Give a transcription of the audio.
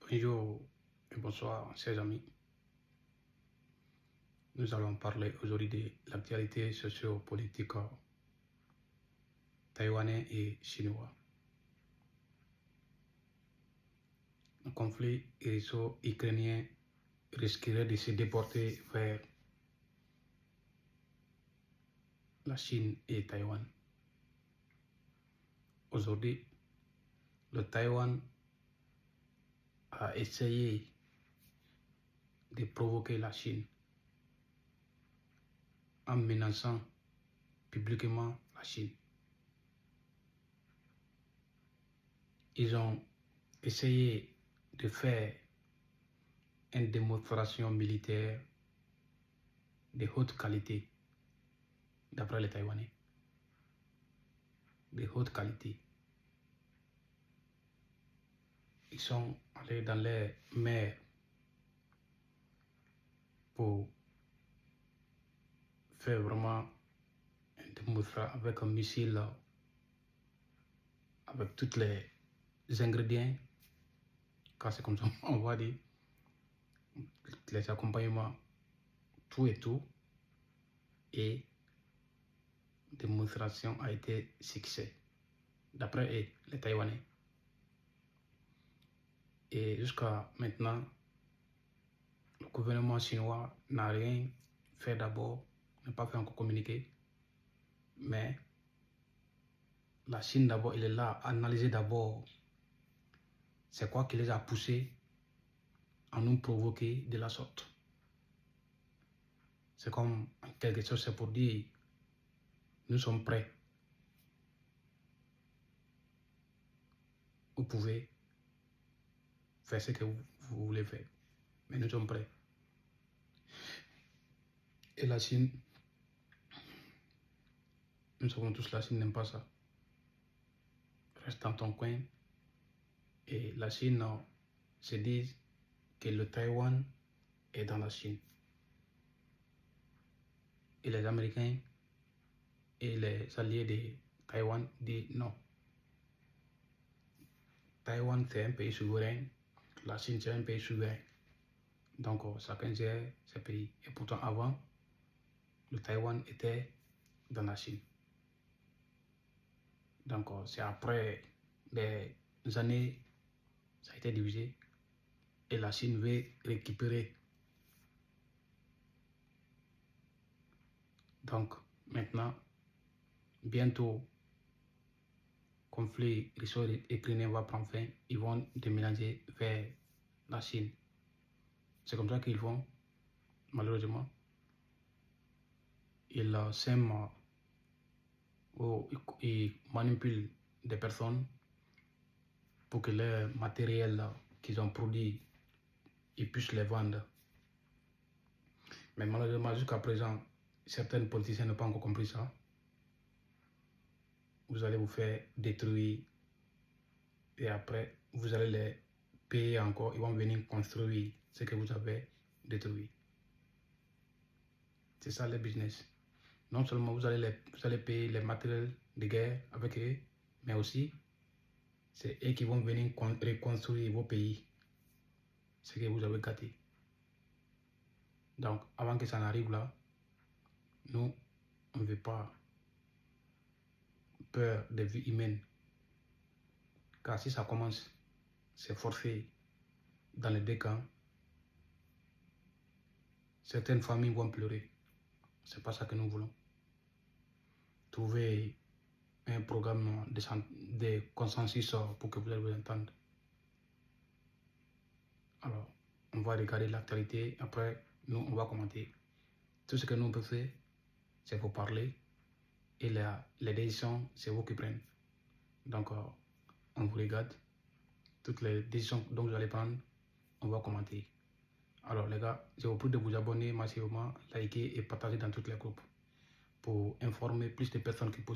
Bonjour et bonsoir, chers amis. Nous allons parler aujourd'hui de l'actualité socio-politique taïwanais et chinois. Le conflit russo-ukrainien risquerait de se déporter vers la Chine et Taïwan. Aujourd'hui, le Taïwan a essayé de provoquer la Chine en menaçant publiquement la Chine. Ils ont essayé de faire une démonstration militaire de haute qualité, d'après les Taïwanais. De haute qualité. Ils sont allés dans les mers pour faire vraiment une démonstration avec un missile, avec tous les ingrédients, car c'est comme ça on va dire, les accompagnements, tout et tout, et la démonstration a été succès, d'après les Taïwanais. Et jusqu'à maintenant, le gouvernement chinois n'a rien fait d'abord, n'a pas fait encore communiquer, mais la Chine d'abord, il est là à analyser d'abord c'est quoi qui les a poussés à nous provoquer de la sorte. C'est comme quelque chose, c'est pour dire nous sommes prêts. Vous pouvez faire ce que vous voulez faire, mais nous sommes prêts. Et la Chine, nous savons tous, la Chine n'aime pas ça. Reste dans ton coin. Et la Chine se dit que le Taïwan est dans la Chine. Et les Américains et les alliés de Taïwan disent non. Taïwan c'est un pays souverain, la Chine c'est un pays souverain. Donc chacun gère ses pays. Et pourtant avant, le Taïwan était dans la Chine. Donc c'est après des années, ça a été divisé. Et la Chine veut récupérer. Donc maintenant, bientôt, le conflit russo-ukrainien va prendre fin. Ils vont déménager vers la Chine. C'est comme ça qu'ils font, malheureusement. Ils sèment ou ils manipulent des personnes pour que le matériel qu'ils ont produit, ils puissent les vendre. Mais malheureusement, jusqu'à présent, certains politiciens n'ont pas encore compris ça. Vous allez vous faire détruire et après, vous allez les payer encore. Ils vont venir construire ce que vous avez détruit. C'est ça le business. Non seulement vous allez payer les matériels de guerre avec eux, mais aussi c'est eux qui vont venir reconstruire vos pays, ce que vous avez gâté. Donc avant que ça n'arrive là, nous, on ne veut pas peur des vies humaines. Car si ça commence, c'est forcé dans les deux camps. Certaines familles vont pleurer. C'est pas ça que nous voulons. Trouver un programme de consensus pour que vous allez vous entendre. Alors, on va regarder l'actualité. Après, nous, on va commenter. Tout ce que nous on peut faire, c'est vous parler. Et les décisions, c'est vous qui prenez. Donc, on vous regarde. Toutes les décisions dont vous allez prendre, on va commenter. Alors, les gars, je vous prie de vous abonner massivement, liker et partager dans tous les groupes pour informer plus de personnes qui possible.